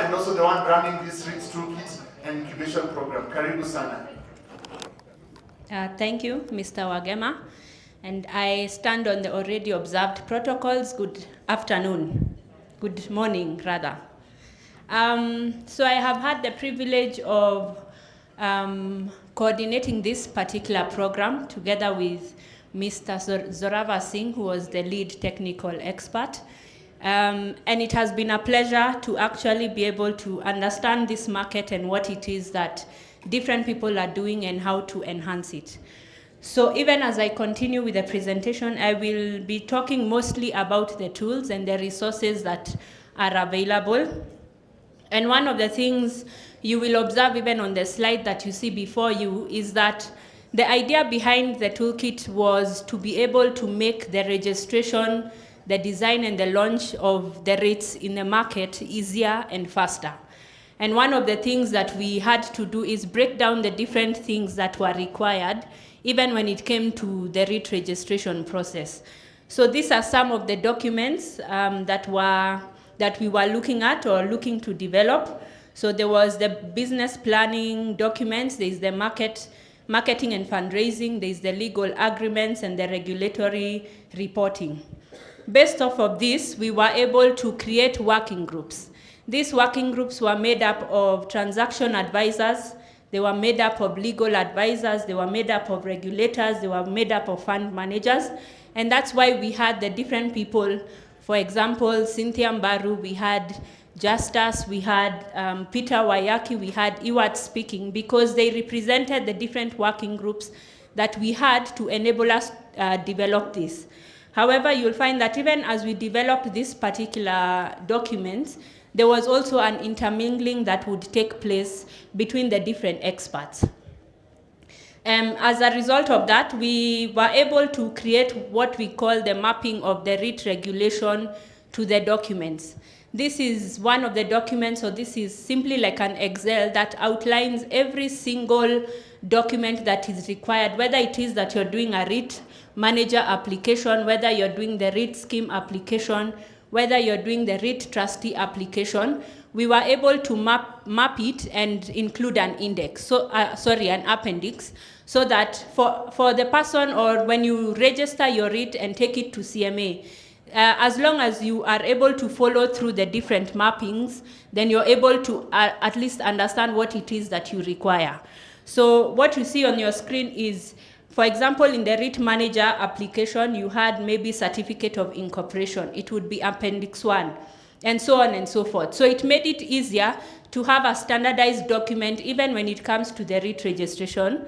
and also the one running this REIT Toolkit and Incubation Program. Karibu sana. Thank you, Mr. Wagema. And I stand on the already observed protocols. Good afternoon. Good morning, rather. So I have had the privilege of coordinating this particular program together with Mr. Zorava Singh, who was the lead technical expert. And it has been a pleasure to actually be able to understand this market and what it is that different people are doing and how to enhance it. So even as I continue with the presentation, I will be talking mostly about the tools and the resources that are available. And one of the things you will observe even on the slide that you see before you is that the idea behind the toolkit was to be able to make the registration, the design and the launch of the REITs in the market easier and faster. And one of the things that we had to do is break down the different things that were required, even when it came to the REIT registration process. So these are some of the documents that we were looking at or looking to develop. So there was the business planning documents, there's the marketing and fundraising, there's the legal agreements and the regulatory reporting. Based off of this, we were able to create working groups. These working groups were made up of transaction advisors, they were made up of legal advisors, they were made up of regulators, they were made up of fund managers, and that's why we had the different people. For example, Cynthia Mbaru, we had Justus, we had Peter Wayaki, we had Iwat speaking, because they represented the different working groups that we had to enable us develop this. However, you'll find that even as we developed this particular document, there was also an intermingling that would take place between the different experts. As a result of that, we were able to create what we call the mapping of the REIT regulation to the documents. This is one of the documents, so this is simply like an Excel that outlines every single document that is required, whether it is that you're doing a REIT manager application, whether you're doing the REIT scheme application, whether you're doing the REIT trustee application. We were able to map it and include an index, so an appendix, so that for the person, or when you register your REIT and take it to CMA, as long as you are able to follow through the different mappings, then you're able to at least understand what it is that you require. So what you see on your screen is, for example, in the REIT manager application, you had maybe certificate of incorporation. It would be Appendix 1, and so on and so forth. So it made it easier to have a standardized document even when it comes to the REIT registration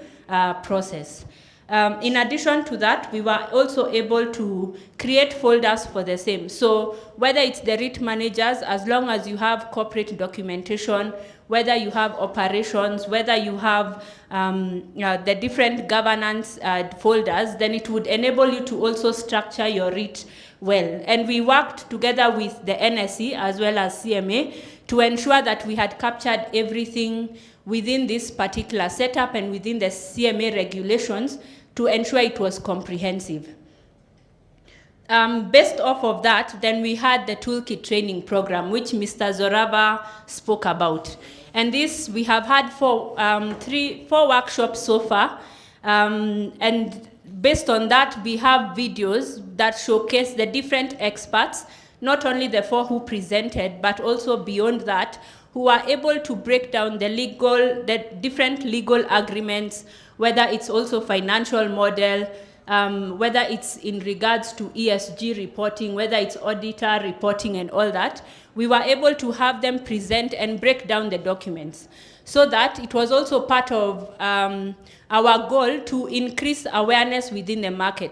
process. In addition to that, we were also able to create folders for the same. So whether it's the REIT managers, as long as you have corporate documentation, whether you have operations, whether you have the different governance folders, then it would enable you to also structure your REIT well. And we worked together with the NSE as well as CMA to ensure that we had captured everything within this particular setup and within the CMA regulations to ensure it was comprehensive. Based off of that, then we had the toolkit training program, which Mr. Zorava spoke about. And this, we have had four workshops so far. And based on that, we have videos that showcase the different experts, not only the four who presented, but also beyond that, who are able to break down the different legal agreements, whether it's also financial model, whether it's in regards to ESG reporting, whether it's auditor reporting and all that. We were able to have them present and break down the documents, so that it was also part of our goal to increase awareness within the market.